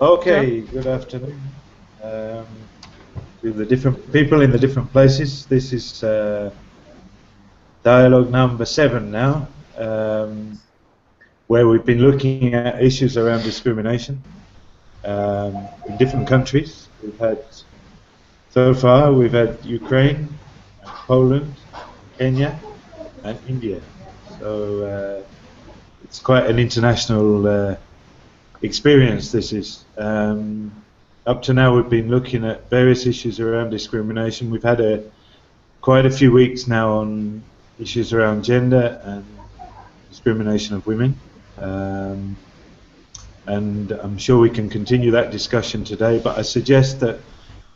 Okay, good afternoon. To the different people in the different places. This is dialogue number 7 now, where we've been looking at issues around discrimination in different countries. So far we've had Ukraine, Poland, Kenya, and India. So it's quite an international experience. This is. Up to now we've been looking at various issues around discrimination. We've had quite a few weeks now on issues around gender and discrimination of women. And I'm sure we can continue that discussion today, but I suggest that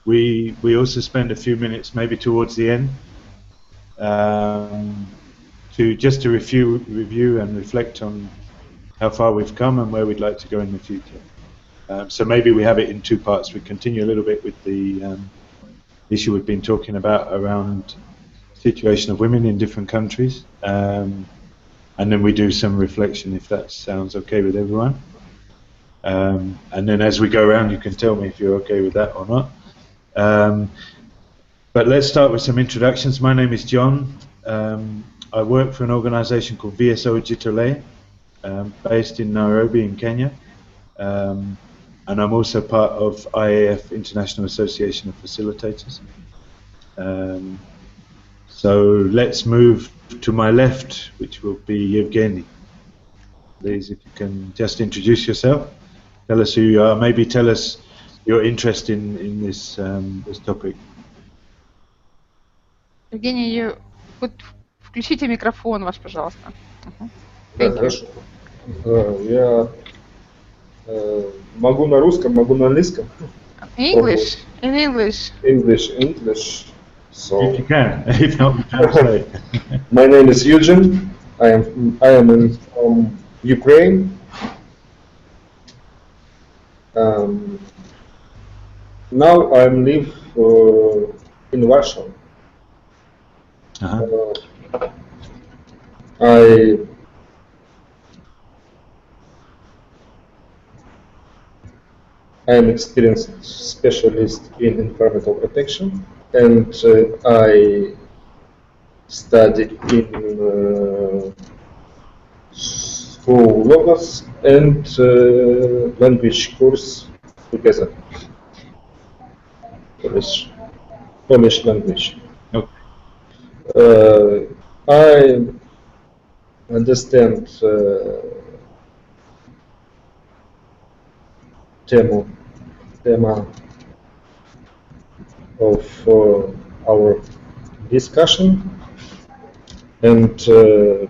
we also spend a few minutes maybe towards the end to review and reflect on how far we've come and where we'd like to go in the future. So maybe we have it in 2 parts. We continue a little bit with the issue we've been talking about around situation of women in different countries, and then we do some reflection if that sounds okay with everyone. And then as we go around you can tell me if you're okay with that or not. But let's start with some introductions. My name is John. I work for an organization called VSO Jitole, based in Nairobi in Kenya. And I'm also part of IAF International Association of Facilitators. So let's move to my left, which will be Evgeny. Please, if you can just introduce yourself, tell us who you are, maybe tell us your interest in this topic. Евгений, вот включите микрофон ваш, пожалуйста. Да, хорошо. Я могу на русском, могу на английском. English, in English. English. So If you can, if not, we translate. my name is Eugene. I am from Ukraine. Now I live in Warsaw. I am experienced specialist in environmental protection, and I studied in school logos and language course together. Polish language. Okay. I understand Tema of our discussion, and the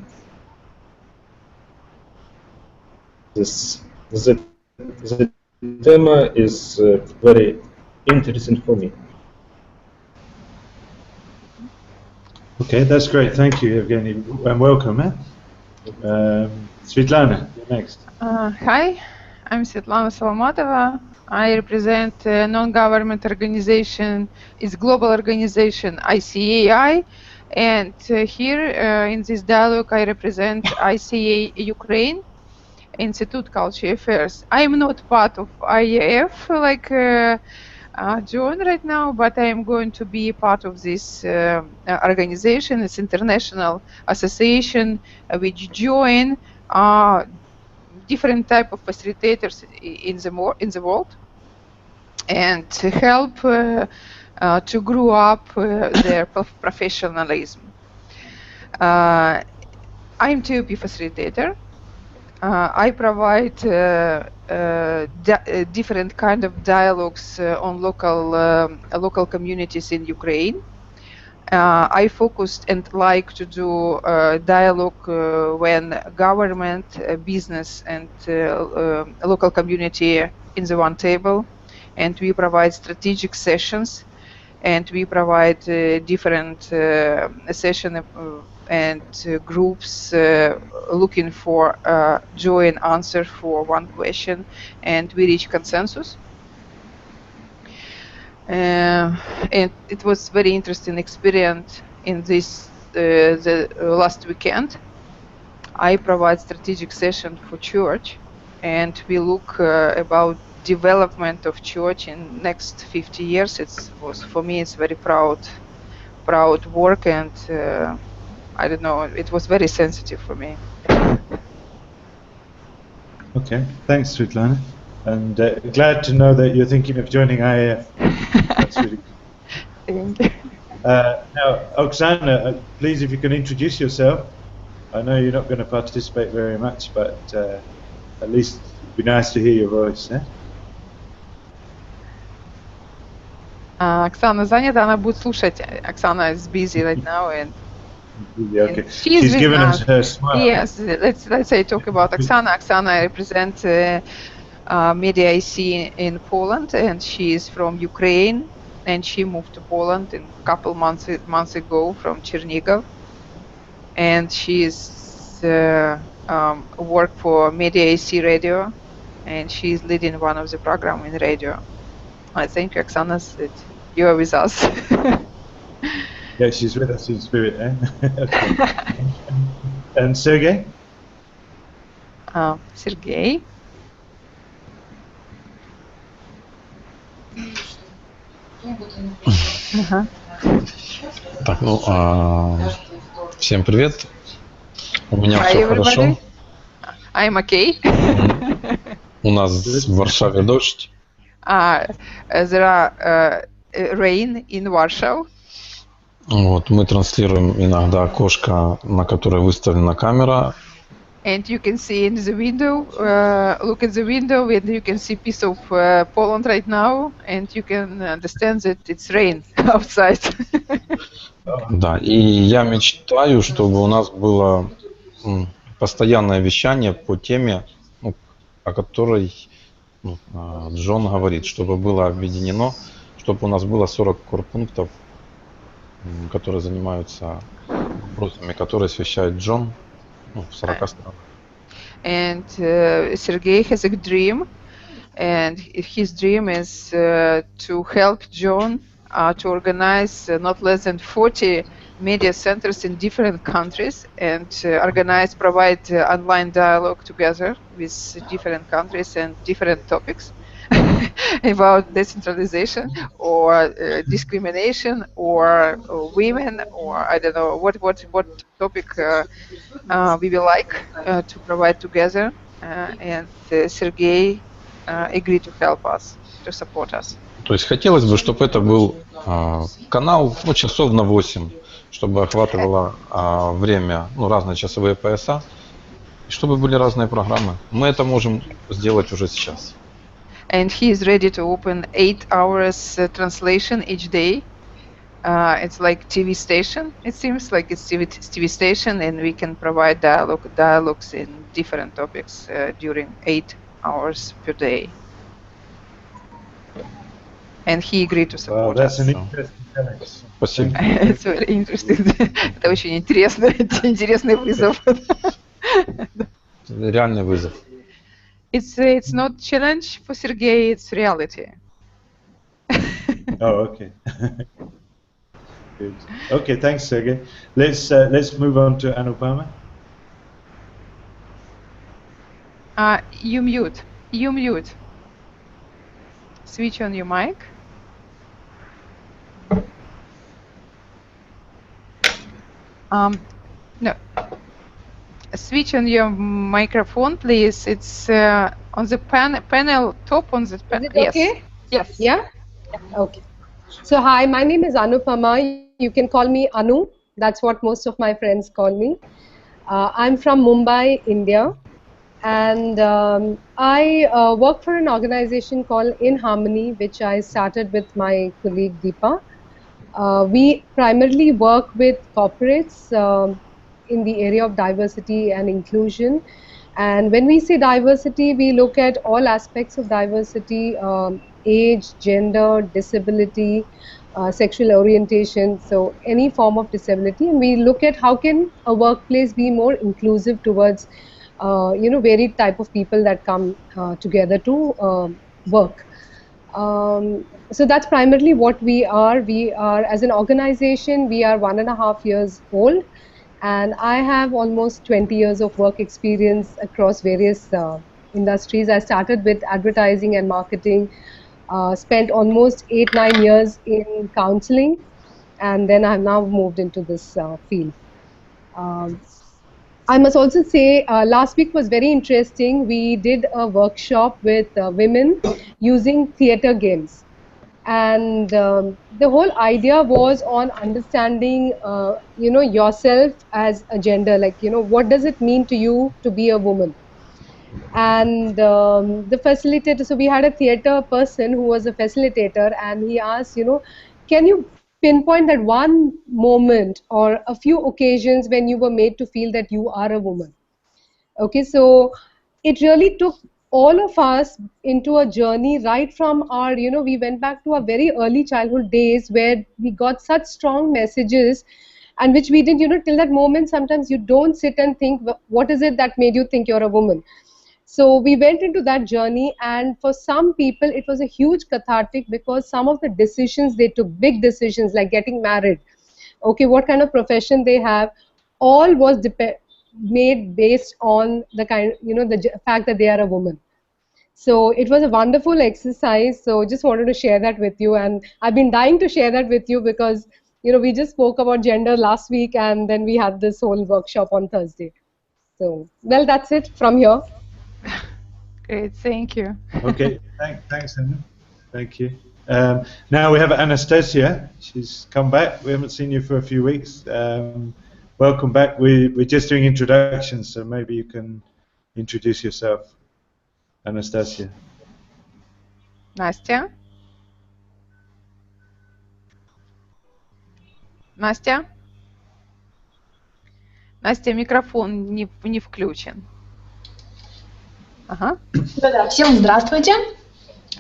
Tema is very interesting for me. Okay, that's great. Thank you, Evgeny, and welcome. Svetlana, you're next. Hi, I'm Svetlana Solomatova. I represent a non-government organization. It's global organization ICA, and here in this dialogue I represent ICA Ukraine, Institute Culture Affairs. I'm not part of IAF like John right now, but I am going to be part of this organization. It's international association which join different type of facilitators in the world and to help to grow up their professionalism. I'm TOP facilitator. I provide different kind of dialogues on local communities in Ukraine. I focused and like to do dialogue when government, business, and local community in the one table, and we provide strategic sessions, and we provide different sessions and groups looking for joint answer for one question, and we reach consensus. And it was very interesting experience in this the last weekend. I provide strategic session for church, and we look about development of church in next 50 years. It was, for me, it's very proud work, and I don't know, it was very sensitive for me. Okay, thanks, Svetlana. And glad to know that you're thinking of joining IAF. That's really good. Thank you. Now, Oksana, please, if you can introduce yourself. I know you're not going to participate very much, but at least it'd be nice to hear your voice. Оксана занята, она будет слушать. Оксана is busy right now, and Okay. she's given us. us her smile. Yes, let's say talk about Oksana. Oksana represents Media IC in Poland, and she is from Ukraine, and she moved to Poland a couple months ago from Chernigov, and she is work for Media IC radio, and she is leading one of the program in radio. I thank you, Oksana, that you are with us. Yeah, she's with us in spirit, eh? Okay. And Sergey? Sergey. Так, ну, всем привет. У меня Hi, все everybody. хорошо. I'm okay. У нас в Варшаве дождь. There are rain in Warsaw. Вот, мы транслируем иногда окошко, на которое выставлена камера. And you can see in the window, look at the window, and you can see piece of Poland right now, and you can understand that it's rain outside. Да, и я мечтаю, чтобы у нас было постоянное вещание по теме, ну, о которой Джон говорит, чтобы было объединено, чтобы у нас было 40 корпунктов, которые занимаются вопросами, которые освещает Джон. В 40 странах. And Sergey has a dream, and his dream is to help John to organize not less than 40 media centers in different countries, and provide online dialogue together with different countries and different topics about decentralization or discrimination or women, or I don't know what topic we will like to provide together, and Sergey agreed to help us, to support us. То есть хотелось бы, чтобы это был канал, часов на 8, чтобы охватывало время, разные часовые пояса, и чтобы были разные программы. Мы это можем сделать уже сейчас. And he is ready to open 8 hours translation each day. It's like TV station. It seems like it's TV station, and we can provide dialogues in different topics during 8 hours per day. And he agreed to support that's us. an interesting challenge. Спасибо. It's very interesting. Это очень интересный вызов. Реальный вызов. It's not challenge for Sergey, it's reality. Oh, okay. Good. Okay, thanks, Sergey. Let's move on to Anupama. You mute. Switch on your mic. No. Switch on your microphone, please. It's on the panel, top on the panel. Is it okay? Yes. Yeah? Okay. So hi, my name is Anupama. You can call me Anu. That's what most of my friends call me. I'm from Mumbai, India. And I work for an organization called In Harmony, which I started with my colleague Deepa. We primarily work with corporates in the area of diversity and inclusion. And when we say diversity, we look at all aspects of diversity, age, gender, disability, sexual orientation, so any form of disability. And we look at how can a workplace be more inclusive towards varied type of people that come together to work. So that's primarily what we are. We are, as an organization, we are 1.5 years old, and I have almost 20 years of work experience across various industries. I started with advertising and marketing, spent almost 8-9 years in counseling, and then I've now moved into this field. I must also say last week was very interesting. We did a workshop with women using theater games. And the whole idea was on understanding, yourself as a gender, like, what does it mean to you to be a woman? And the facilitator, so we had a theater person who was a facilitator, and he asked, can you pinpoint that one moment or a few occasions when you were made to feel that you are a woman? Okay, so it really took all of us into a journey right from our, we went back to our very early childhood days where we got such strong messages, and which we didn't, till that moment, sometimes you don't sit and think, what is it that made you think you're a woman? So we went into that journey, and for some people it was a huge cathartic, because some of the decisions they took, big decisions like getting married, okay, what kind of profession they have, all was made based on the kind, the fact that they are a woman. So it was a wonderful exercise. So just wanted to share that with you, and I've been dying to share that with you because we just spoke about gender last week, and then we had this whole workshop on Thursday. So well, that's it from here. Great, thank you. Okay, thanks, Anna. Thank you. Now we have Anastasia. She's come back. We haven't seen you for a few weeks. Welcome back. We're just doing introductions, so maybe you can introduce yourself, Anastasia. Настя? Настя? Настя, микрофон не включен. Ага. Да-да, всем здравствуйте.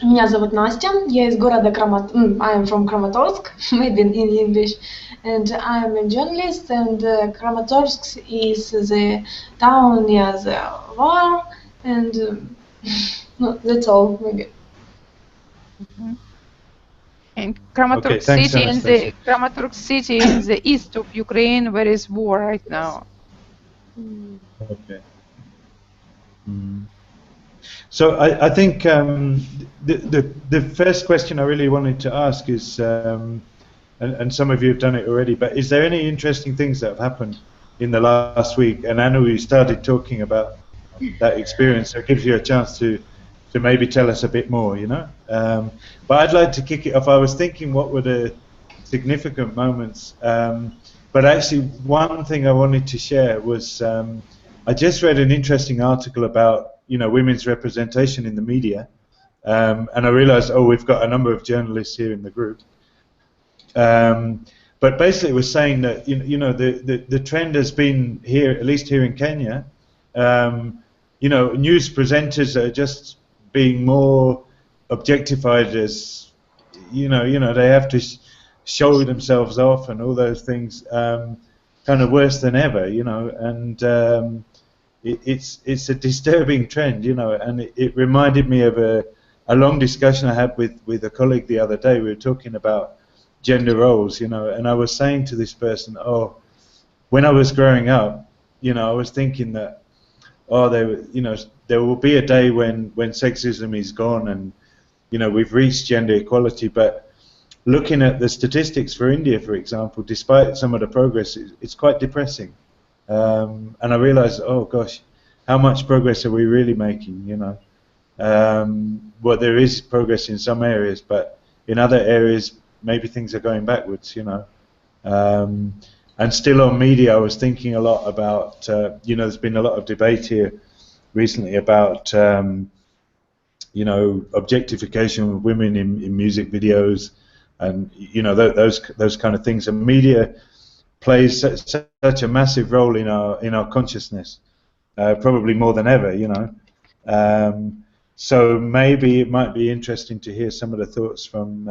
Меня зовут Настя. Я из города I am from Kramatorsk, maybe in English. And I am a journalist, and Kramatorsk is the town near the war, and no, that's all, maybe. And Kramatorsk city in the east of Ukraine, where is war right now. Okay. So I think the first question I really wanted to ask is, and some of you have done it already, but is there any interesting things that have happened in the last week? And Anu, we started talking about that experience, so it gives you a chance to maybe tell us a bit more, But I'd like to kick it off. I was thinking, what were the significant moments? But actually, one thing I wanted to share was I just read an interesting article about women's representation in the media, and I realized, we've got a number of journalists here in the group. But basically, it was saying that the trend has been here, at least here in Kenya. News presenters are just being more objectified as they have to show themselves off and all those things, kind of worse than ever, and it's a disturbing trend, and it reminded me of a long discussion I had with a colleague the other day. We were talking about gender roles, and I was saying to this person, when I was growing up, I was thinking that, there will be a day when sexism is gone and, we've reached gender equality. But looking at the statistics for India, for example, despite some of the progress, it's quite depressing. And I realized, oh gosh, how much progress are we really making, Well, there is progress in some areas, but in other areas, maybe things are going backwards, And still on media, I was thinking a lot about, there's been a lot of debate here recently about, objectification of women in music videos, and those kind of things. And media plays such a massive role in our consciousness, probably more than ever, So maybe it might be interesting to hear some of the thoughts from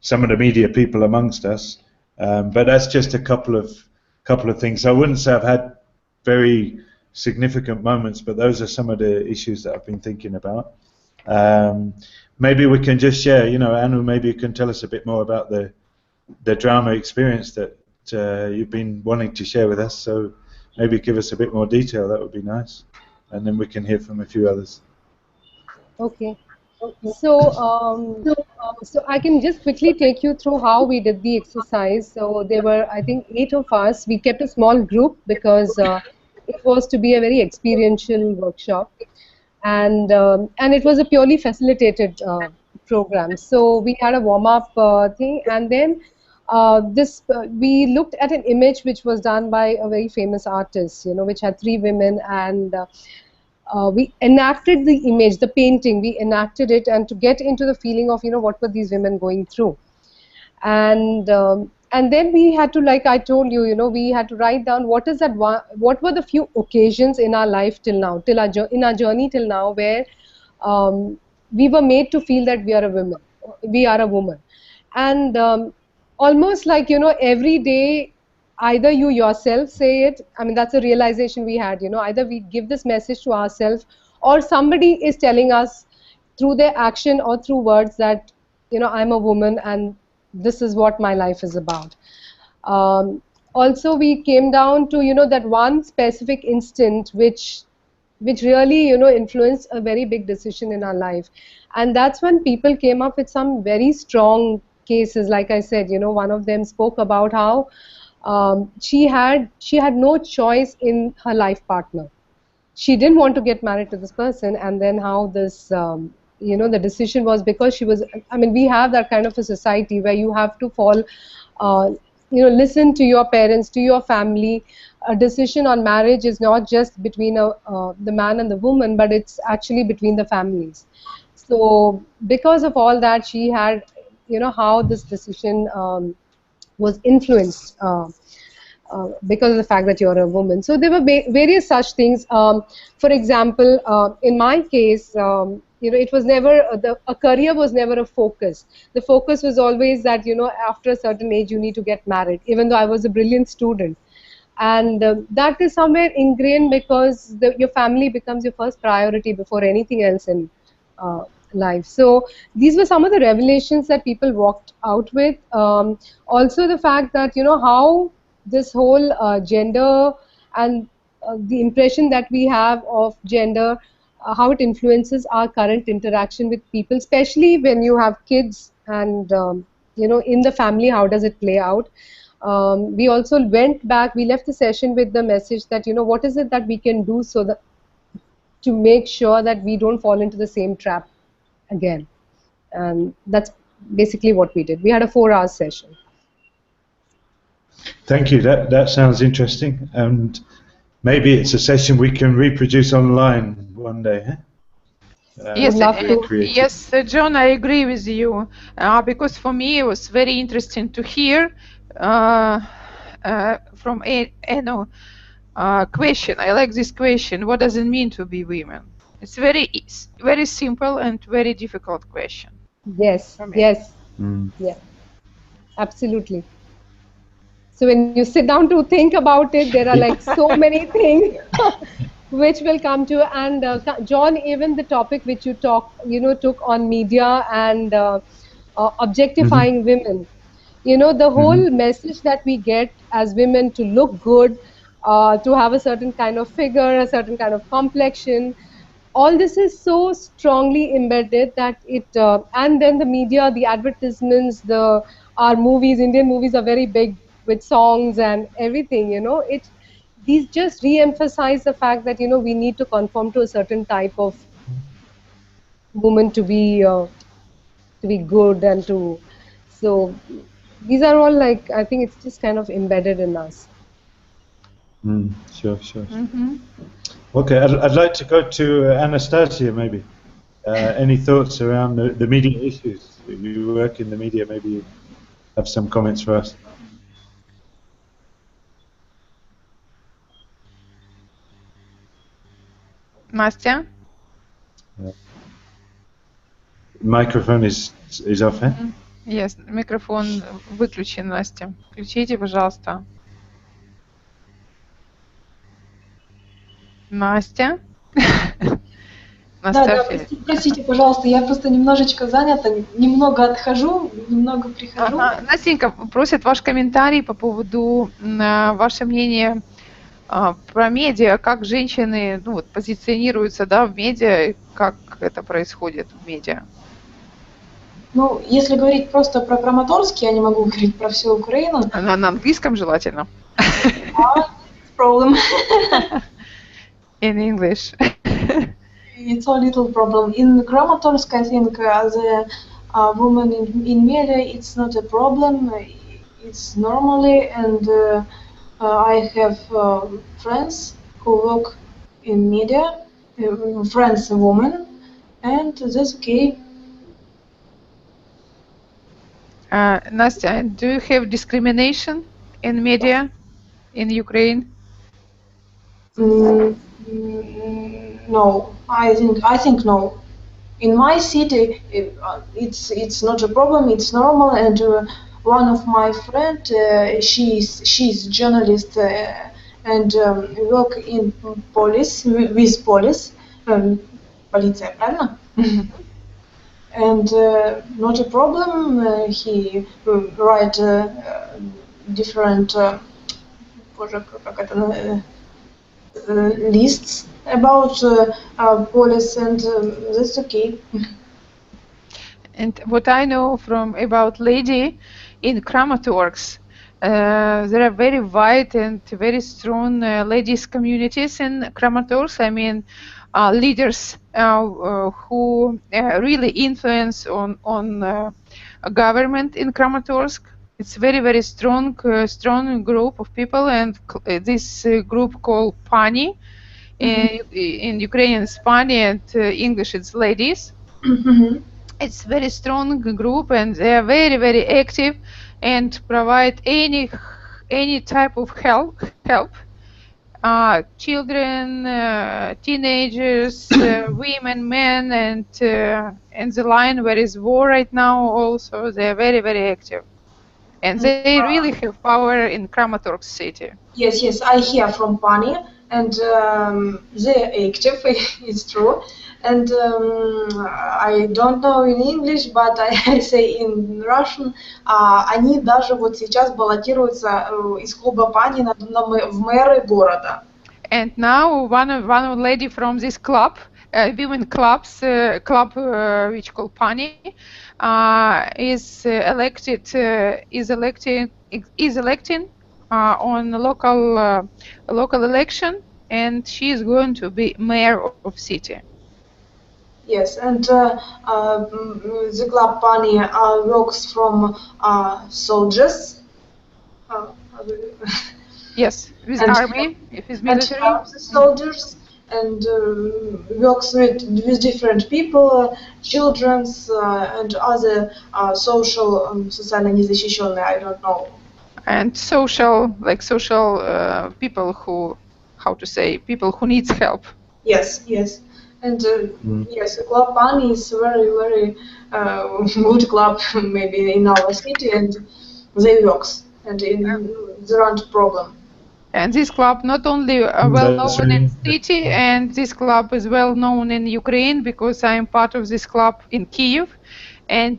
some of the media people amongst us. But that's just a couple of things. I wouldn't say I've had very significant moments, but those are some of the issues that I've been thinking about. Maybe we can just share, Anu, maybe you can tell us a bit more about the drama experience that you've been wanting to share with us. So maybe give us a bit more detail. That would be nice. and then we can hear from a few others. Okay. So, so I can just quickly take you through how we did the exercise. So there were, I think, 8 of us. We kept a small group because it was to be a very experiential workshop, and it was a purely facilitated program. So we had a warm-up thing, and then we looked at an image which was done by a very famous artist, which had 3 women, and we enacted the image, the painting, we enacted it, and to get into the feeling of, what were these women going through. And then we had to, like I told you, we had to write down what were the few occasions in our life till now, in our journey till now, where we were made to feel that we are a woman. And almost like, every day, either you yourself say it, I mean, that's a realization we had, either we give this message to ourselves, or somebody is telling us through their action or through words that, I'm a woman and this is what my life is about. Also, we came down to, that one specific instant which really, influenced a very big decision in our life. And that's when people came up with some very strong cases. Like I said, one of them spoke about how she had no choice in her life partner. She didn't want to get married to this person, and then how this, the decision was because she was, I mean, we have that kind of a society where you have to fall, listen to your parents, to your family. A decision on marriage is not just between the man and the woman, but it's actually between the families. So because of all that, she had, how this decision was influenced because of the fact that you're a woman. So there were various such things. For example, in my case, it was never, a career was never a focus. The focus was always that, after a certain age you need to get married, even though I was a brilliant student. And that is somewhere ingrained because your family becomes your first priority before anything else in life. So these were some of the revelations that people walked out with. Also the fact that, how this whole gender and the impression that we have of gender, how it influences our current interaction with people, especially when you have kids and, in the family, how does it play out? We also went back, we left the session with the message that, what is it that we can do so that to make sure that we don't fall into the same trap again. And that's basically what we did. We had a 4-hour session. Thank you. That sounds interesting, and maybe it's a session we can reproduce online one day. Huh? Yes, John, I agree with you, because for me it was very interesting to hear from question. I like this question. What does it mean to be women? It's very simple and very difficult question. Yes, yes, yeah, absolutely. So when you sit down to think about it, there are like so many things which will come to. And John, even the topic which you took on media and objectifying women, the whole message that we get as women to look good, to have a certain kind of figure, a certain kind of complexion, all this is so strongly embedded that it, and then the media, the advertisements, our movies, Indian movies are very big with songs and everything, these just re-emphasize the fact that, we need to conform to a certain type of woman to be good and to, so these are all like, I think it's just kind of embedded in us. Sure. Okay, I'd like to go to Anastasia maybe. Any thoughts around the media issues? You work in the media, maybe you have some comments for us. Настя? Microphone is off, eh? Yes, микрофон выключен, Настя. Включите, пожалуйста. Настя? Да, простите, пожалуйста, я просто немножечко занята, немного отхожу, немного прихожу. Настенька, просят ваш комментарий по поводу, ваше мнение Про медиа, как женщины, ну, вот, позиционируются, да, в медиа, и как это происходит в медиа. Ну, если говорить просто про Краматорск, я не могу говорить про всю Украину. На английском желательно. Problem. In English. It's a little problem. In Kramatorsk, I think as a woman in media, it's not a problem. It's normally, and I have friends who work in media, friends women, and that's okay. Nastya, do you have discrimination in media in Ukraine? No, I think no. In my city, it's not a problem. It's normal. And one of my friend, she's journalist and work in police with police. Полиция, правильно? And not a problem. He write different lists about police, and that's okay. And what I know from about lady in Kramatorsk, there are very wide and very strong ladies communities in Kramatorsk. I mean, leaders who really influence on government in Kramatorsk. It's very strong group of people, and this group called Pani. In Ukrainian it's Pani, and English it's ladies. It's very strong group, and they are very active and provide any type of help. Children, teenagers, women, men, and the line where is war right now also, they are very active. And they really have power in Kramatorsk city. Yes, I hear from Pani, and they're active, it's true. And I don't know in English, but I say in Russian, они даже вот сейчас баллотируются из клуба Pani в мэры города. And now one lady from this club, women clubs, club which called Pani, is electing on local election, and she is going to be mayor of city. Yes, and the club Pani works from soldiers. Yes, with army, if it's military. And soldiers, and works with different people, children, and other social незащищенные, I don't know. And social people who, people who needs help. Yes. And yes, Club Pani is very good club, maybe in our city, and they works, and there aren't problem. And this club not only well known in city, and this club is well known in Ukraine, because I am part of this club in Kiev. And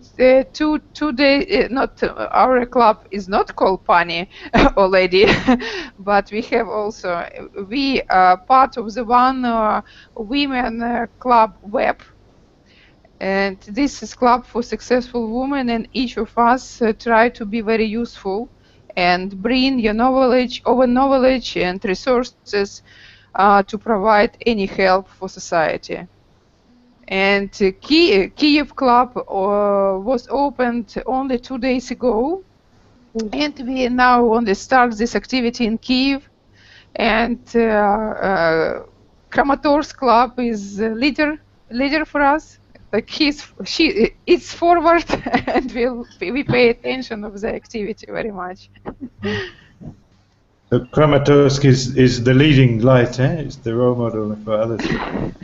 today, not our club is not called Pani already, but we have also, we are part of the one women club web, and this is club for successful women, and each of us try to be very useful and bring your knowledge and resources to provide any help for society. And Kiev Club was opened only 2 days ago, and we now only start this activity in Kiev. And Kramatorsk Club is leader for us. Like it's forward, and we pay attention of the activity very much. So Kramatorsk is the leading light, eh? It's the role model for others.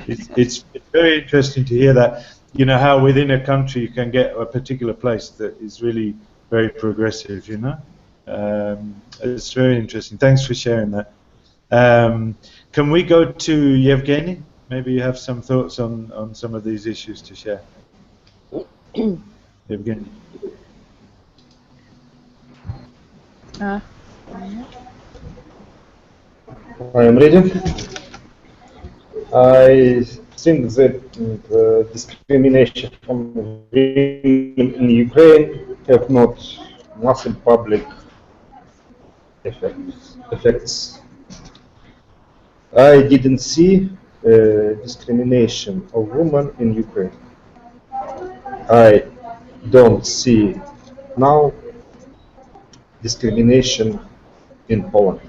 It's very interesting to hear that, you know, how within a country you can get a particular place that is really very progressive, you know. It's very interesting. Thanks for sharing that. Can we go to Yevgeny? Maybe you have some thoughts on some of these issues to share. Yevgeny. I am ready. I think that discrimination from women in Ukraine have not massive public effects. I didn't see discrimination of women in Ukraine. I don't see now discrimination in Poland.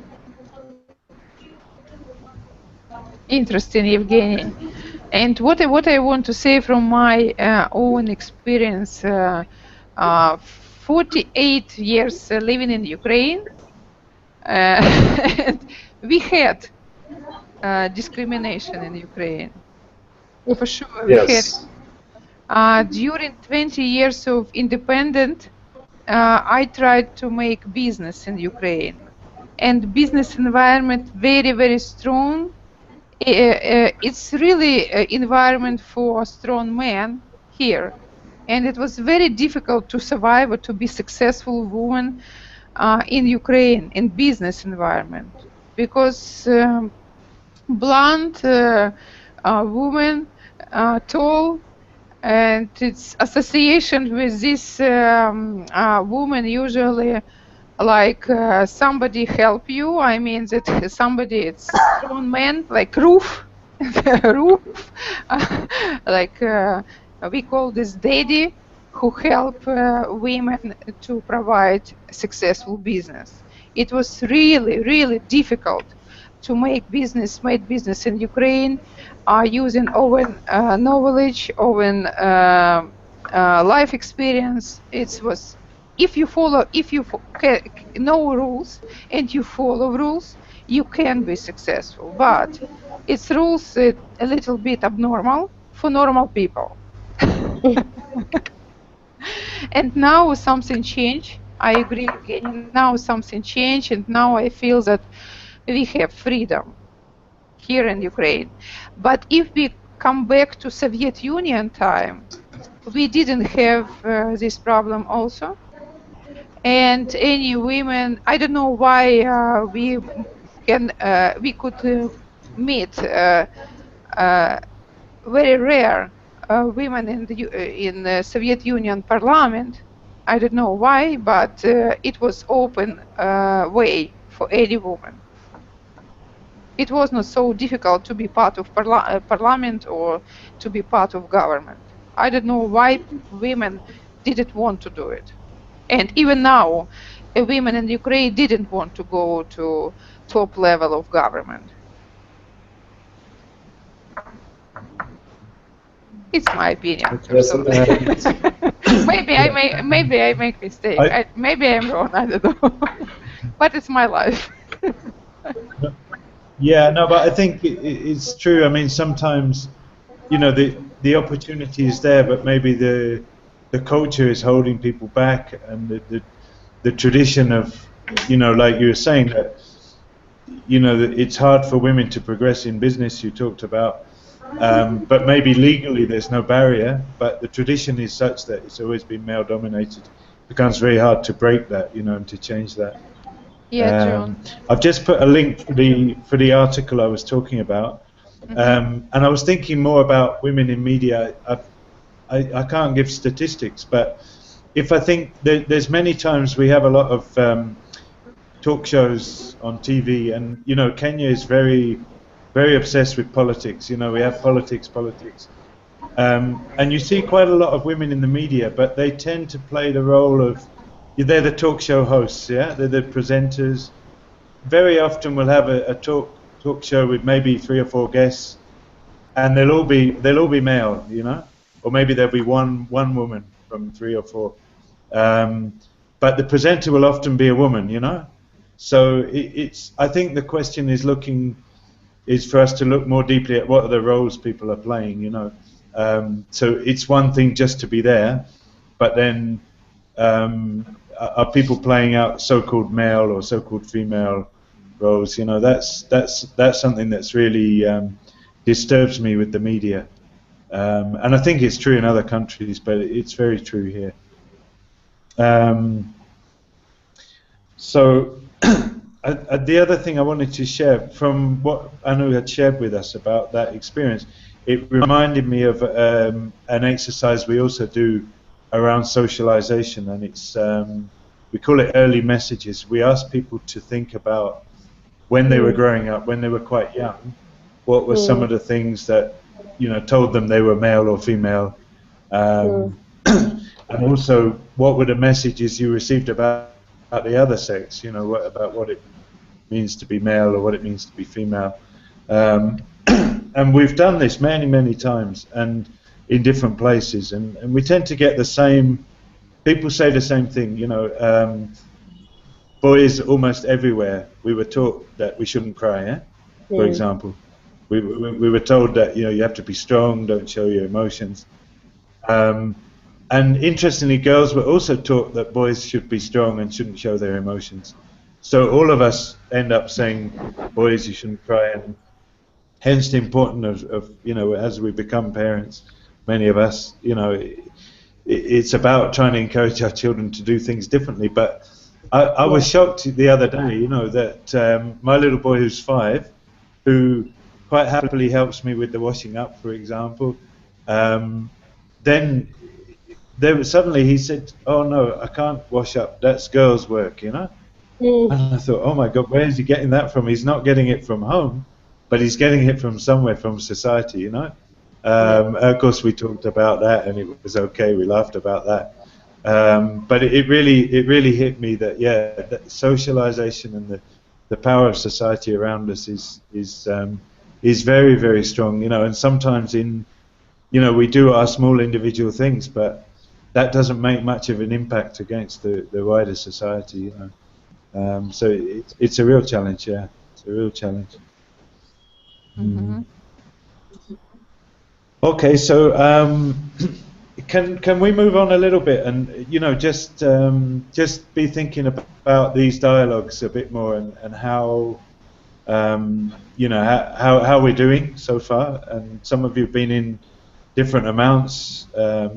Interesting, Evgeny. And what I want to say from my own experience, 48 years living in Ukraine, and we had discrimination in Ukraine. For sure, we had. During 20 years of independence, I tried to make business in Ukraine, and business environment very, very strong. It's really an environment for strong men here, and it was very difficult to survive or to be successful woman in Ukraine in business environment, because blonde woman, tall, and its association with this woman usually like somebody help you. I mean that somebody, it's strong man, like roof, like we call this daddy, who help women to provide successful business. It was really, really difficult to make business in Ukraine, using own knowledge, own life experience. It was, if you know rules and you follow rules, you can be successful. But it's rules a little bit abnormal for normal people. And now something changed. I agree again. Now something changed, and now I feel that we have freedom here in Ukraine. But if we come back to Soviet Union time, we didn't have this problem also. And any women, I don't know why we could meet very rare women in the Soviet Union parliament. I don't know why, but it was open way for any woman. It was not so difficult to be part of parliament or to be part of government. I don't know why women didn't want to do it. And even now, women in Ukraine didn't want to go to top level of government. It's my opinion. Maybe I make mistake. Maybe I'm wrong. I don't know. But it's my life. Yeah, no, but I think it's true. I mean, sometimes, you know, the opportunity is there, but maybe the culture is holding people back, and the tradition of, you know, like you were saying, that, you know, that it's hard for women to progress in business. You talked about, but maybe legally there's no barrier, but the tradition is such that it's always been male dominated. It becomes very hard to break that, you know, and to change that. Yeah, John. I've just put a link for the article I was talking about, and I was thinking more about women in media. I can't give statistics, but if I think there's many times we have a lot of talk shows on TV, and you know, Kenya is very, very obsessed with politics. You know, we have politics, and you see quite a lot of women in the media, but they tend to play the role of, they're the talk show hosts, yeah, they're the presenters. Very often we'll have a talk show with maybe 3 or 4 guests, and they'll all be male, you know, or maybe there'll be one woman from 3 or 4. But the presenter will often be a woman, you know. So I think the question is for us to look more deeply at what are the roles people are playing, you know. So it's one thing just to be there, but then are people playing out so-called male or so-called female roles? You know, that's something that's really disturbs me with the media, and I think it's true in other countries, but it's very true here. So the other thing I wanted to share from what Anu had shared with us about that experience, it reminded me of an exercise we also do around socialization, and it's we call it early messages. We ask people to think about when they were growing up, when they were quite young, what were some of the things that, you know, told them they were male or female, and also what were the messages you received about the other sex, you know, about what it means to be male or what it means to be female. And we've done this many, many times and in different places, and we tend to get the same, people say the same thing, you know, boys almost everywhere, we were taught that we shouldn't cry, for example. We were told that, you know, you have to be strong, don't show your emotions. And interestingly, girls were also taught that boys should be strong and shouldn't show their emotions. So all of us end up saying, boys, you shouldn't cry, and hence the importance of, you know, as we become parents, many of us, you know, it's about trying to encourage our children to do things differently. But I was shocked the other day, you know, that my little boy who's 5, who quite happily helps me with the washing up, for example, then suddenly he said, oh no, I can't wash up, that's girls' work, you know? And I thought, oh my God, where is he getting that from? He's not getting it from home, but he's getting it from somewhere, from society, you know? Of course, we talked about that, and it was okay, we laughed about that. But it really hit me that, yeah, that socialization and the power of society around us is very, very strong, you know, and sometimes you know, we do our small individual things, but that doesn't make much of an impact against the wider society, you know. So it's a real challenge, yeah. It's a real challenge. Okay, so can we move on a little bit and, you know, just be thinking about these dialogues a bit more, and how you know, how we're doing so far. And some of you have been in different amounts,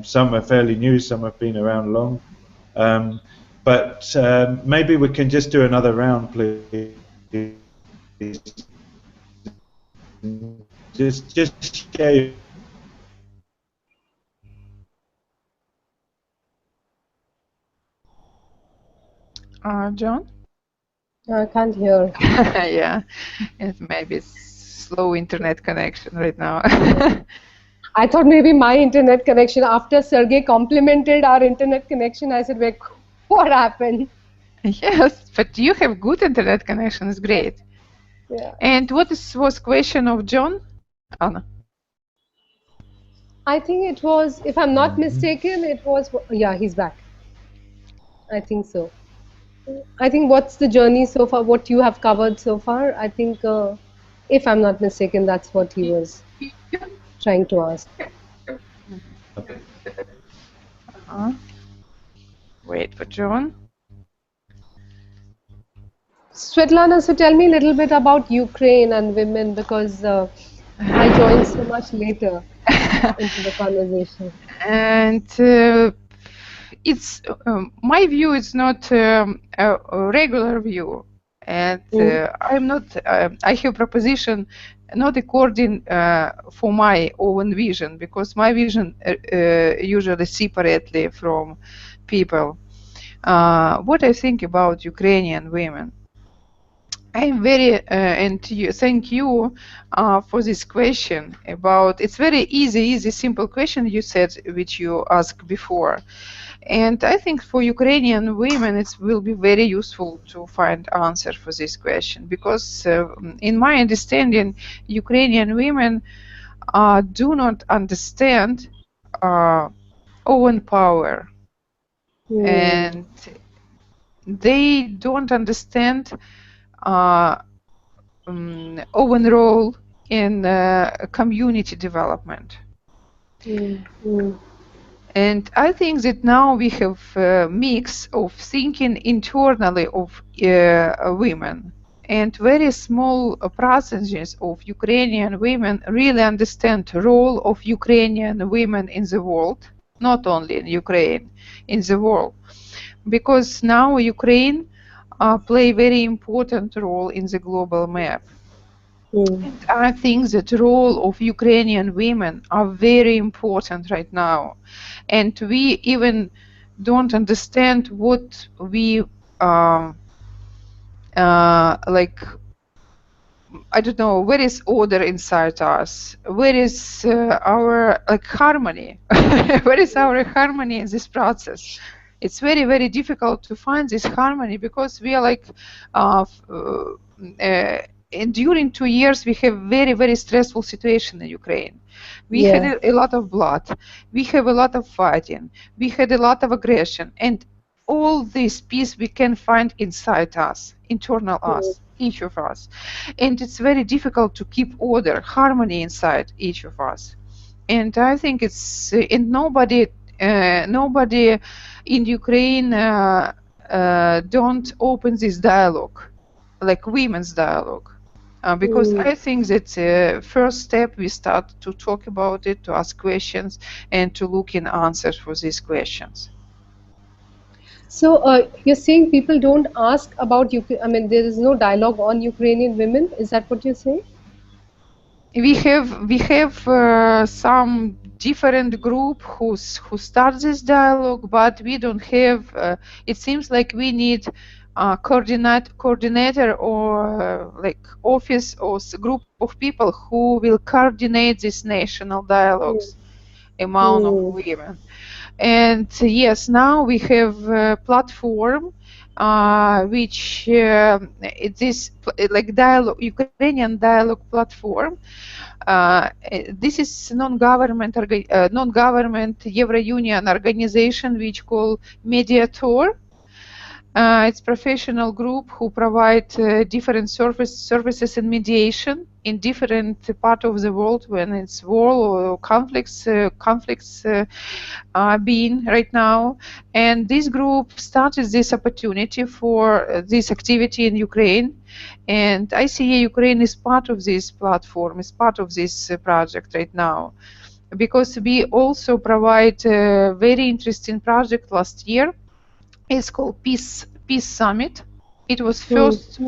some are fairly new, some have been around long, but maybe we can just do another round, please. Just share. John? I can't hear. Yeah, it may be slow internet connection right now. I thought maybe my internet connection, after Sergey complimented our internet connection, I said, wait, what happened? Yes, but you have good internet connection, it's great. Yeah. And what was question of John? Anna? I think it was, if I'm not mistaken, it was, yeah, he's back. I think so. I think what's the journey so far, what you have covered so far, I think, if I'm not mistaken, that's what he was trying to ask. Wait for John. Svetlana, so tell me a little bit about Ukraine and women, because I joined so much later into the conversation. And it's my view is not a regular view, and I'm not. I have proposition not according for my own vision, because my vision usually separately from people. What I think about Ukrainian women. I'm very and thank you for this question about. It's very easy, simple question you said, which you asked before. And I think for Ukrainian women, it will be very useful to find answer for this question, because in my understanding, Ukrainian women do not understand own power, and they don't understand own role in community development. And I think that now we have a mix of thinking internally of women, and very small percentages of Ukrainian women really understand the role of Ukrainian women in the world, not only in Ukraine, in the world. Because now Ukraine play very important role in the global map. Mm. And I think that the role of Ukrainian women are very important right now, and we even don't understand what we like. I don't know, where is order inside us? Where is our harmony? Where is our harmony in this process? It's very, very difficult to find this harmony because we are and during 2 years we have very, very stressful situation in Ukraine. We had a lot of blood. We have a lot of fighting. We had a lot of aggression, and all this peace we can find inside us, internal us, each of us. And it's very difficult to keep order, harmony inside each of us. And I think it's, and nobody in Ukraine don't open this dialogue, like women's dialogue. Because I think that first step we start to talk about it, to ask questions, and to look in answers for these questions. So you're saying people don't ask about Ukraine? I mean, there is no dialogue on Ukrainian women. Is that what you're saying? We have some different group who start this dialogue, but we don't have. It seems like we need a coordinator or like office or group of people who will coordinate these national dialogues among of women. And yes, now we have a platform which this like dialogue, Ukrainian dialogue platform. This is non-government Euro-Union organization which called Mediator. It's professional group who provide different services in mediation in different part of the world when it's war or conflicts being right now. And this group started this opportunity for this activity in Ukraine. And ICA Ukraine is part of this platform, is part of this project right now. Because we also provide a very interesting project last year. It's called Peace Summit. It was first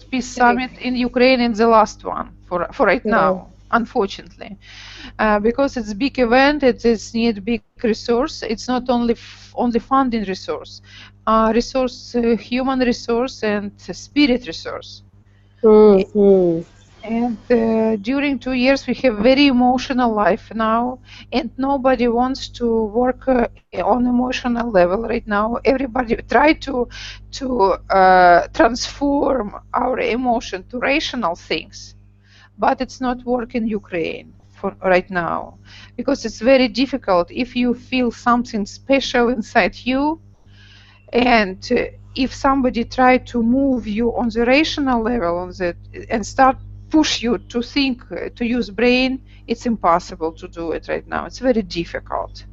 Peace Summit in Ukraine and the last one for right now, unfortunately, because it's a big event. It needs big resource. It's not only funding resource, human resource and spirit resource. And during 2 years, we have very emotional life now, and nobody wants to work on emotional level right now. Everybody try to transform our emotion to rational things, but it's not working in Ukraine for right now, because it's very difficult if you feel something special inside you, and if somebody try to move you on the rational level on that and start push you to think, to use brain, it's impossible to do it right now. It's very difficult.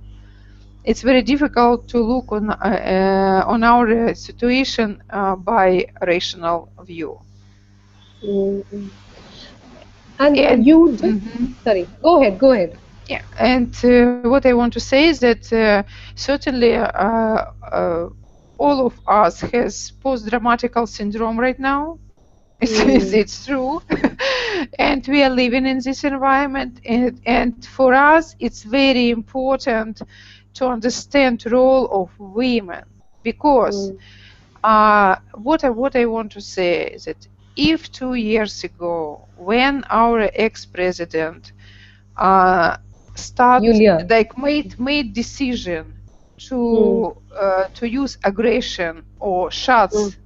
It's very difficult to look on our situation by rational view. And you just, sorry, go ahead. Yeah, and what I want to say is that certainly all of us has post-dramatical syndrome right now. It's true. And we are living in this environment, and for us it's very important to understand the role of women, because what I want to say is that if 2 years ago, when our ex-president made decision to use aggression or shots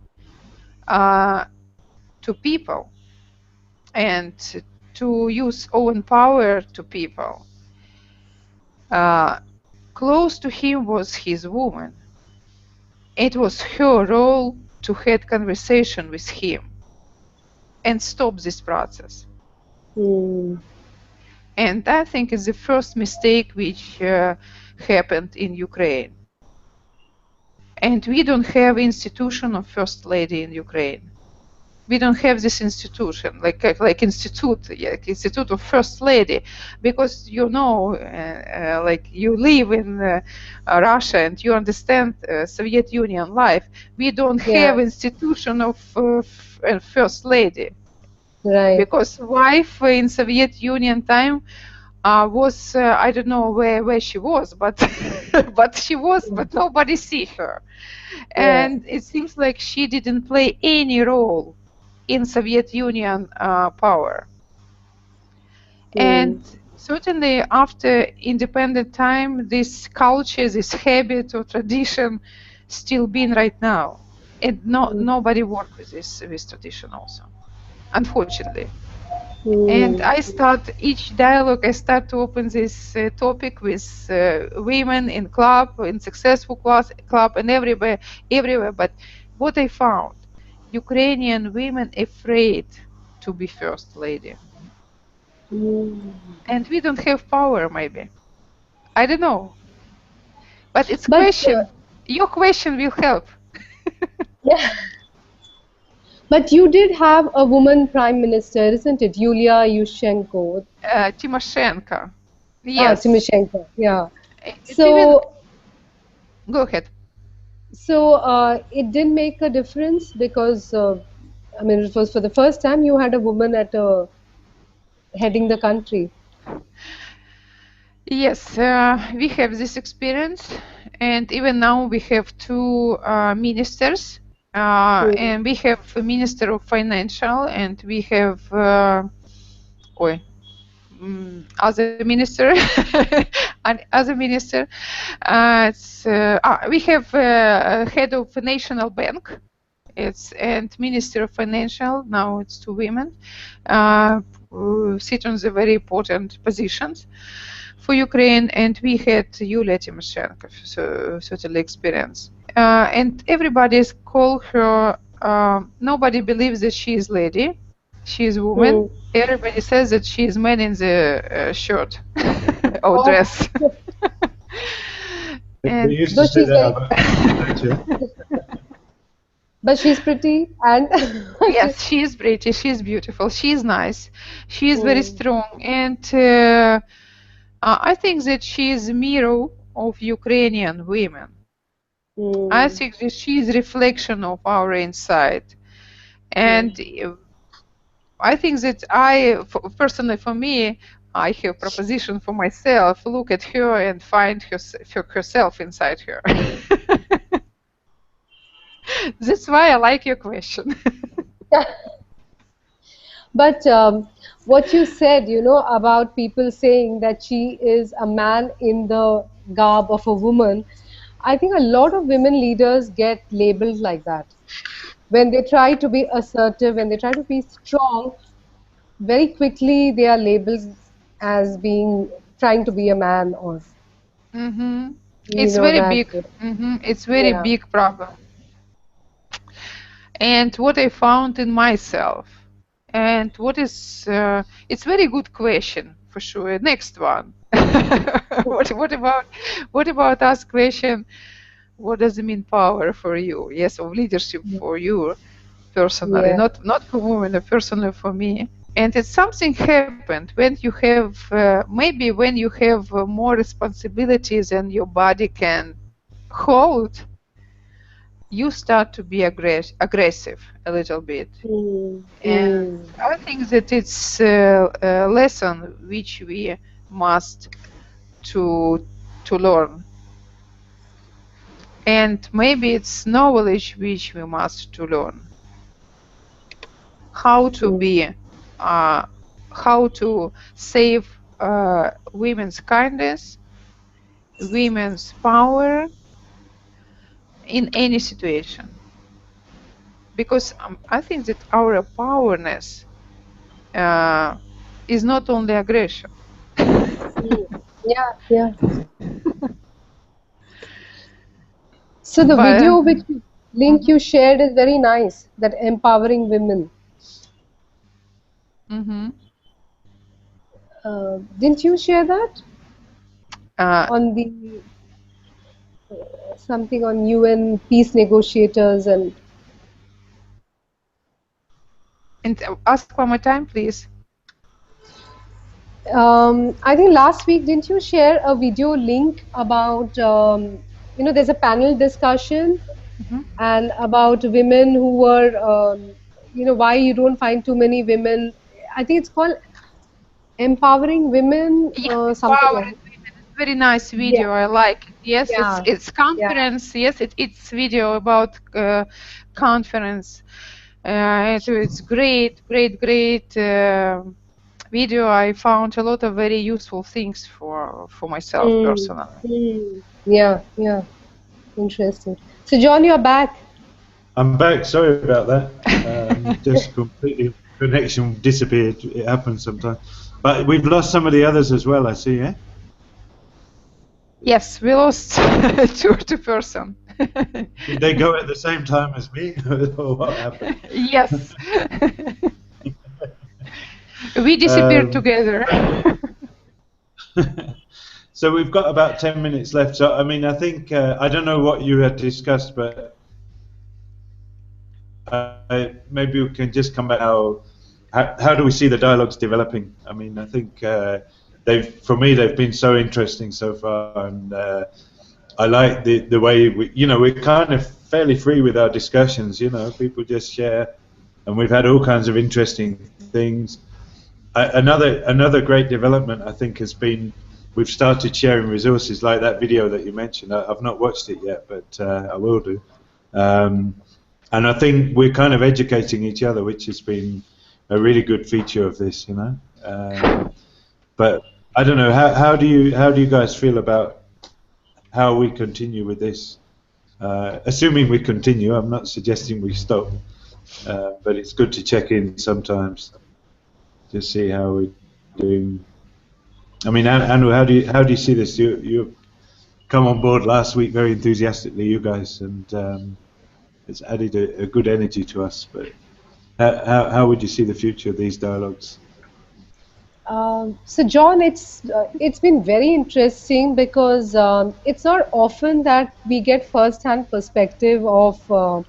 to people and to use own power to people, close to him was his woman. It was her role to have conversation with him and stop this process. And I think it's the first mistake which happened in Ukraine. And we don't have institution of First Lady in Ukraine. We don't have this institution, like institute of First Lady, because you know, like you live in Russia and you understand Soviet Union life. We don't have institution of First Lady, Right. because wife in Soviet Union time was I don't know where she was, but but she was, but nobody see her, and it seems like she didn't play any role in Soviet Union power. And certainly after independent time, this culture, this habit or tradition still been right now. And nobody work with this tradition also, unfortunately. And I start each dialogue, I start to open this topic with women in club, in successful club and everywhere. But what I found, Ukrainian women afraid to be first lady. And we don't have power, maybe. I don't know. But it's question. Your question will help. Yeah. But you did have a woman prime minister, isn't it? Yulia Yushchenko. Tymoshenko. Yes. Tymoshenko, yeah. Go ahead. So it didn't make a difference because, I mean, it was for the first time you had a woman heading the country. Yes, we have this experience, and even now we have two ministers, and we have a minister of financial, and we have other minister, other minister. We have head of national bank. And Minister of Financial, now it's two women, sit on the very important positions for Ukraine, and we had Yulia Tymoshenko, so certainly experience. And everybody call her, nobody believes that she is lady, she is woman. Everybody says that she is man in the shirt or dress. And they used to say that but she's pretty and yes, she is pretty, she is beautiful, she is nice, she is very strong, and I think that she is a mirror of Ukrainian women. I think that she is a reflection of our inside, and I think that personally for me, I have proposition for myself, look at her and find herself inside her. That's why I like your question. But what you said, you know, about people saying that she is a man in the garb of a woman, I think a lot of women leaders get labeled like that. When they try to be assertive, when they try to be strong, very quickly they are labeled as trying to be a man or. It's very big. It's very big problem. And what I found in myself, and what is, it's very good question for sure. Next one. What about us question? What does it mean power for you? Yes, of leadership for you personally, not for women, personally for me. And it's something happened when you have maybe when you have more responsibilities than your body can hold. You start to be aggressive a little bit. And I think that it's a lesson which we must to learn. And maybe it's knowledge which we must to learn. How to be, how to save women's kindness, women's power, in any situation, because I think that our powerness is not only aggression. Yeah. So the video which link you shared is very nice, that empowering women. Didn't you share that on the something on UN peace negotiators and And ask one more time, please. I think last week, didn't you share a video link about, you know, there's a panel discussion and about women who were, you know, why you don't find too many women. I think it's called Empowering Women, something Empowering like that. Women. Very nice video. I like it. Yes, Yeah. it's conference. Yes, it's video about conference. It's great video. I found a lot of very useful things for myself personally. Yeah, interesting. So John, you're back. I'm back. Sorry about that. Just completely connection disappeared. It happens sometimes. But we've lost some of the others as well, I see, yeah? Yes, we lost two person. Did they go at the same time as me? Or what happened? Yes. We disappeared together. So we've got about 10 minutes left. So, I mean, I think, I don't know what you had discussed, but maybe we can just come back. How do we see the dialogues developing? I mean, I think for me, they've been so interesting so far, and I like the way we're kind of fairly free with our discussions. People just share, and we've had all kinds of interesting things. Another great development, I think, has been we've started sharing resources like that video that you mentioned. I've not watched it yet, but I will do. And I think we're kind of educating each other, which has been a really good feature of this, But I don't know. How do you guys feel about how we continue with this? Assuming we continue, I'm not suggesting we stop, but it's good to check in sometimes to see how we do. I mean, Anu, how do you see this? You come on board last week very enthusiastically, you guys, and it's added a good energy to us. But how would you see the future of these dialogues? So John, it's been very interesting because it's not often that we get first-hand perspective of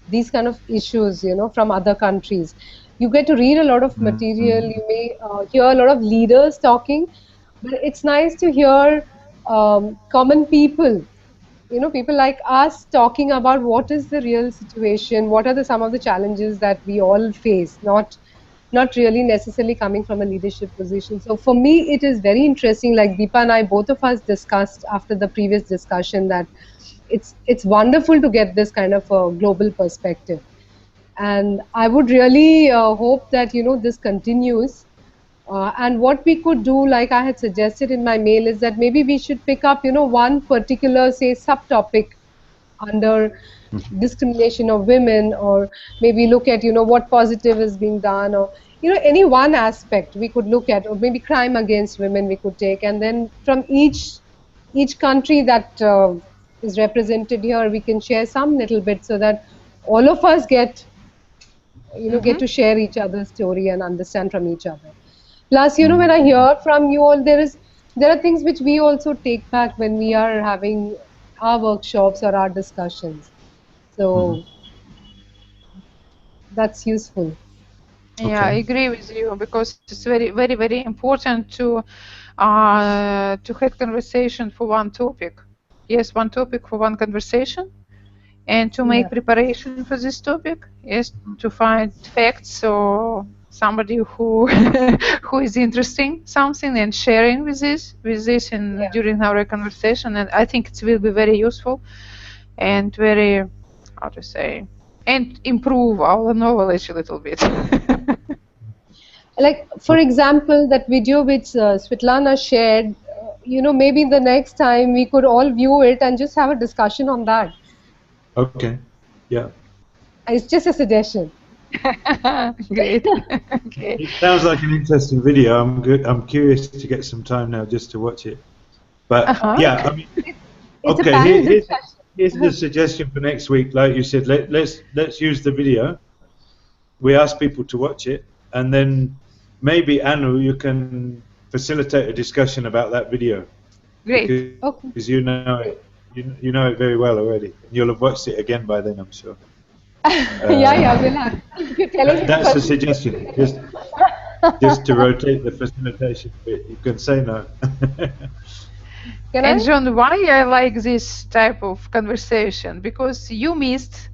these kind of issues, from other countries. You get to read a lot of material, you may hear a lot of leaders talking, but it's nice to hear common people, people like us talking about what is the real situation, what are some of the challenges that we all face, not really necessarily coming from a leadership position. So for me, it is very interesting, like Deepa and I, both of us discussed after the previous discussion, that it's wonderful to get this kind of a global perspective. And I would really hope that, this continues. And what we could do, like I had suggested in my mail, is that maybe we should pick up, one particular, say, subtopic under discrimination of women, or maybe look at, what positive is being done, or, any one aspect we could look at, or maybe crime against women we could take. And then from each country that is represented here, we can share some little bit so that all of us get to share each other's story and understand from each other. Plus, when I hear from you all, there are things which we also take back when we are having our workshops or our discussions. So that's useful. Yeah, I agree with you, because it's very, very, very important to have conversation for one topic. Yes, one topic for one conversation, and to make preparation for this topic. Yes, to find facts or somebody who is interesting something and sharing with this during our conversation. And I think it will be very useful and very, how to say, and improve our knowledge a little bit. Like, for example, that video which Svetlana shared, maybe the next time we could all view it and just have a discussion on that. Okay, yeah. It's just a suggestion. Great. Okay. It sounds like an interesting video. I'm curious to get some time now just to watch it. But yeah, I mean, okay. Here's the suggestion for next week. Like you said, let's use the video. We ask people to watch it, and then maybe Anu, you can facilitate a discussion about that video. Great. Because you know it very well already. You'll have watched it again by then, I'm sure. Yeah, we'll have. If you're telling me That's a first- suggestion. Just to rotate the facilitation bit. You can say no. Can And I? John, why I like this type of conversation? Because you missed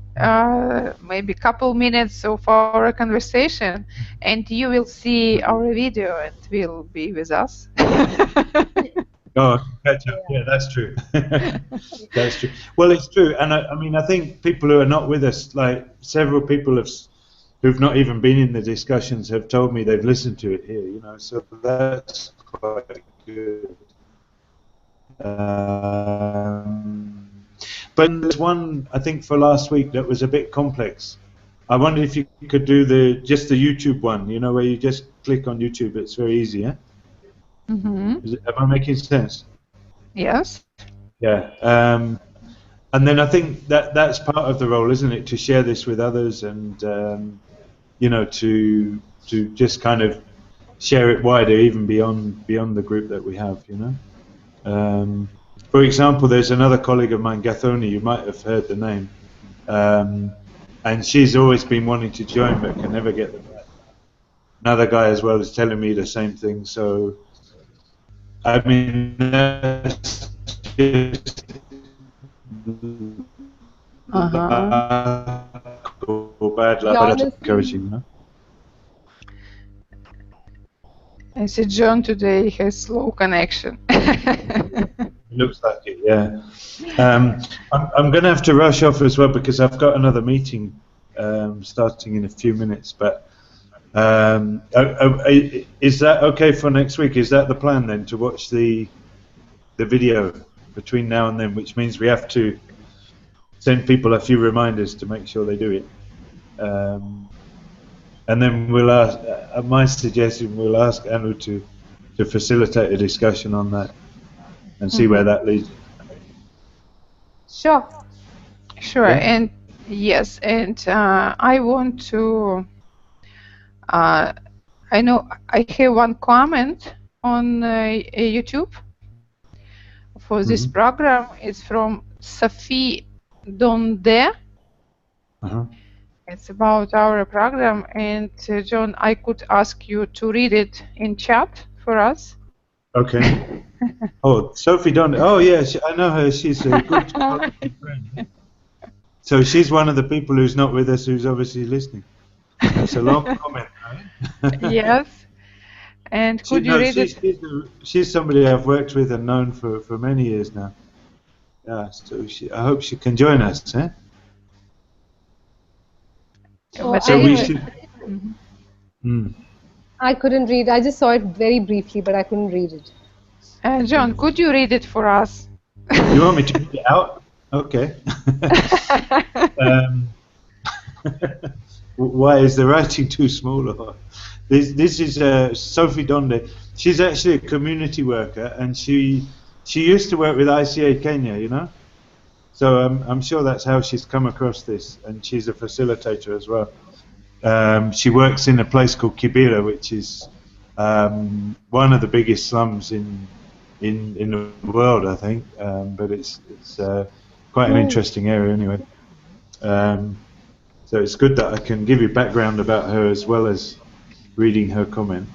maybe couple minutes of our conversation, and you will see our video and will be with us. Oh, catch up. Yeah, that's true. That's true. Well, it's true, and I mean, I think people who are not with us, like several people who've not even been in the discussions, have told me they've listened to it here. You know, so that's quite good. But there's one I think for last week that was a bit complex. I wondered if you could do just the YouTube one. You know, where you just click on YouTube. It's very easy. Yeah. Mm-hmm. Am I making sense? Yes. Yeah. And then I think that's part of the role, isn't it? To share this with others and you know, to just kind of share it wider, even beyond the group that we have. You know. For example, there's another colleague of mine, Gathoni. You might have heard the name, and she's always been wanting to join but can never get the right. Another guy as well is telling me the same thing. So, I mean, that's just or bad luck, but that's encouraging, you know? I see John today has slow connection. Looks like it, yeah. I'm going to have to rush off as well because I've got another meeting starting in a few minutes. But is that okay for next week? Is that the plan then, to watch the video between now and then? Which means we have to send people a few reminders to make sure they do it. And then we'll ask. My suggestion: we'll ask Anu to facilitate a discussion on that and see where that leads. Sure. Sure, Yeah. and yes, and I want to. I know I have one comment on YouTube for this program. It's from Sophie Donde. It's about our program, and John, I could ask you to read it in chat for us. Okay. Oh, Sophie Don. Oh, yeah, I know her. She's a good friend. So she's one of the people who's not with us, who's obviously listening. That's a long comment, right? Yes. And could you read it? She's somebody I've worked with and known for many years now. Yeah, so I hope she can join us. Eh? But So we anyway. should. I couldn't read. I just saw it very briefly, but I couldn't read it. John, could you read it for us? You want me to read it out? Okay. Why is the writing too small? Or this is Sophie Donde. She's actually a community worker, and she used to work with ICA Kenya, you know. So I'm sure that's how she's come across this, and she's a facilitator as well. She works in a place called Kibera, which is one of the biggest slums in the world, I think. But it's quite an interesting area anyway. So it's good that I can give you background about her as well as reading her comment.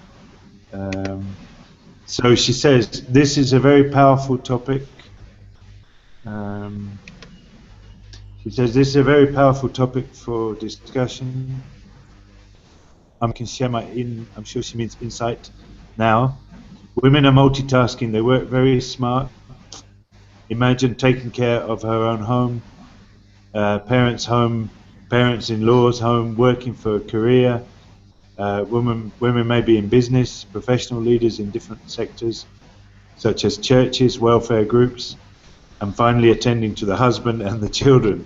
So she says, this is a very powerful topic. She says, this is a very powerful topic for discussion. I can share I'm sure she means insight now. Women are multitasking, they work very smart. Imagine taking care of her own home, parents-in-law's home, working for a career. Women may be in business, professional leaders in different sectors, such as churches, welfare groups, and finally attending to the husband and the children.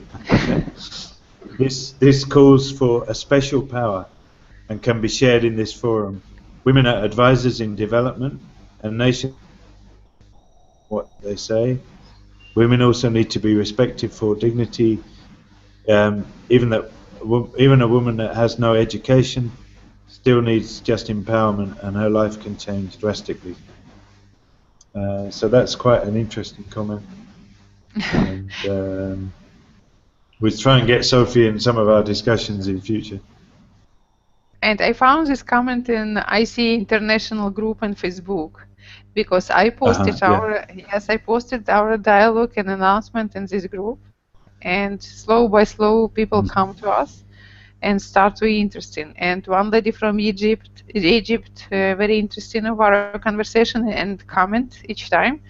This calls for a special power and can be shared in this forum. Women are advisors in development and nation. What they say. Women also need to be respected for dignity. Even a woman that has no education still needs just empowerment, and her life can change drastically. So that's quite an interesting comment. And we'll try and get Sophie in some of our discussions in future. And I found this comment in ICA International group on Facebook, because I posted I posted our dialogue and announcement in this group, and slow by slow people come to us and start to be interesting. And one lady from Egypt, very interesting of our conversation and comment each time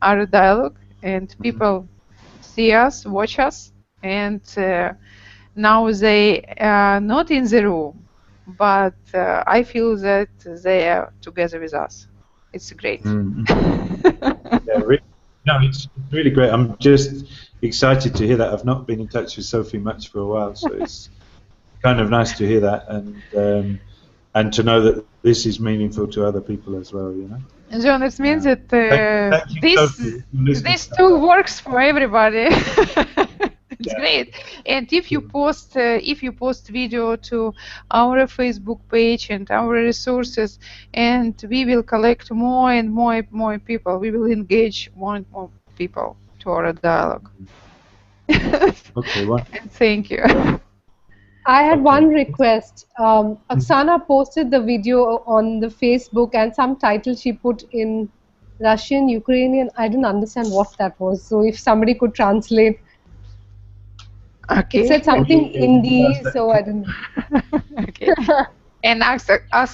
our dialogue, and people see us, watch us, and now they are not in the room, but I feel that they are together with us. It's great. No, it's really great. I'm just excited to hear that. I've not been in touch with Sophie much for a while, so it's kind of nice to hear that, and to know that this is meaningful to other people as well, you know. John, it means that this tool works for everybody. It's great. And if you post video to our Facebook page and our resources, and we will collect more and more people. We will engage more and more people to our dialogue. Okay, well. And thank you. I had one request. Oksana posted the video on the Facebook, and some title she put in Russian, Ukrainian. I didn't understand what that was. So if somebody could translate. Okay. It said something Hindi, so I didn't. Okay. And ask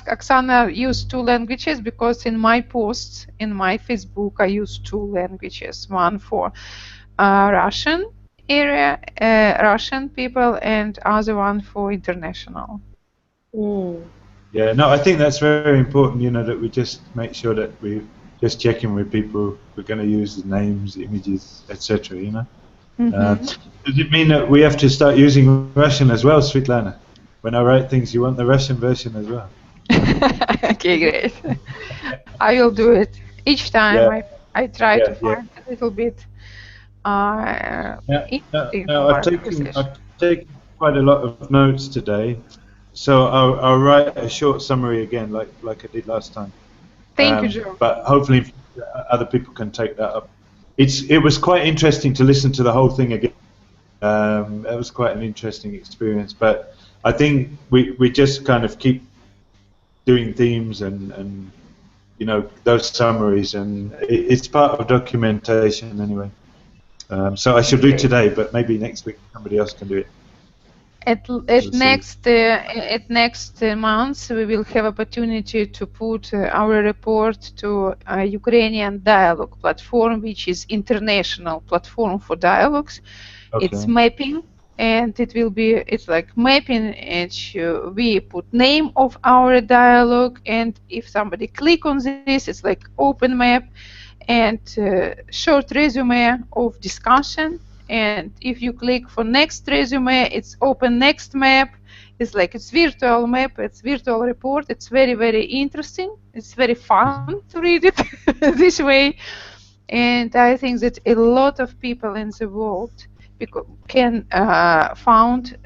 Oksana use 2 languages, because in my posts in my Facebook I use 2 languages. One for Russian area, Russian people, and other one for international. Yeah, no, I think that's very important, you know, that we just make sure that we just check in with people. We're going to use the names, images, etc., you know. Does it mean that we have to start using Russian as well, Svetlana? When I write things, you want the Russian version as well? Okay, great. I will do it. Each time I try to find a little bit interesting. I've taken quite a lot of notes today, so I'll write a short summary again, like I did last time. Thank you, Joe. But hopefully other people can take that up. It was quite interesting to listen to the whole thing again. It was quite an interesting experience, but I think we just kind of keep doing themes and you know, those summaries, and it's part of documentation anyway. So I shall do it today, but maybe next week somebody else can do it. At next month we will have opportunity to put our report to a Ukrainian dialogue platform, which is international platform for dialogues. Okay. It's mapping, and it's like mapping, and we put name of our dialogue, and if somebody click on this, it's like open map and short resume of discussion. And if you click for next resume, it's open next map. It's like it's virtual map, it's virtual report. It's very, very interesting. It's very fun to read it this way. And I think that a lot of people in the world can found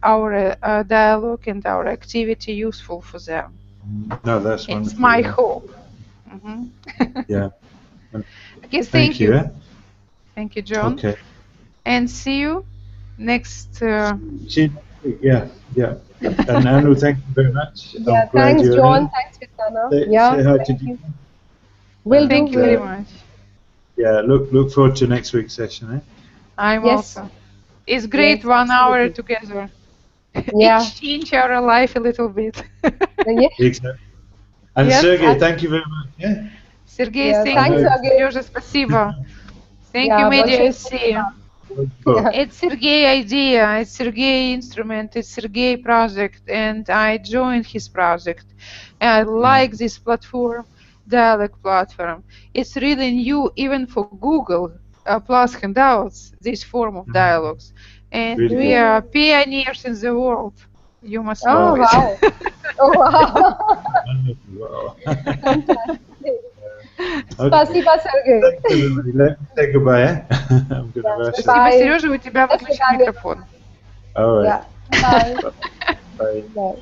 our dialogue and our activity useful for them. No, that's wonderful. It's my hope. Yeah. Okay, thank you. Thank you, John. Okay. And see you next. Yeah. And Anu, thank you very much. Yeah, thanks, John. Thanks, Svetlana. Say hi to you. Thank you very much. Yeah, look forward to next week's session. I'm also. It's great 1 hour together. Yeah. It changed our life a little bit. Exactly. And Sergey, thank you very much. Yeah. Sergey, thank you. Sergey, спасибо. Thank you, Media SC. It's Sergey idea, it's Sergey instrument, it's Sergey project, and I joined his project. I like this platform, dialogue platform. It's really new, even for Google plus Handouts, this form of dialogues. And really we are pioneers in the world. You must know it. Wow. Oh, wow. Wow. Спасибо, Sergey. Let me say goodbye. I'm gonna rush. Спасибо, Сережа, у тебя выключен микрофон. All right. Yeah. Bye. Bye. Bye.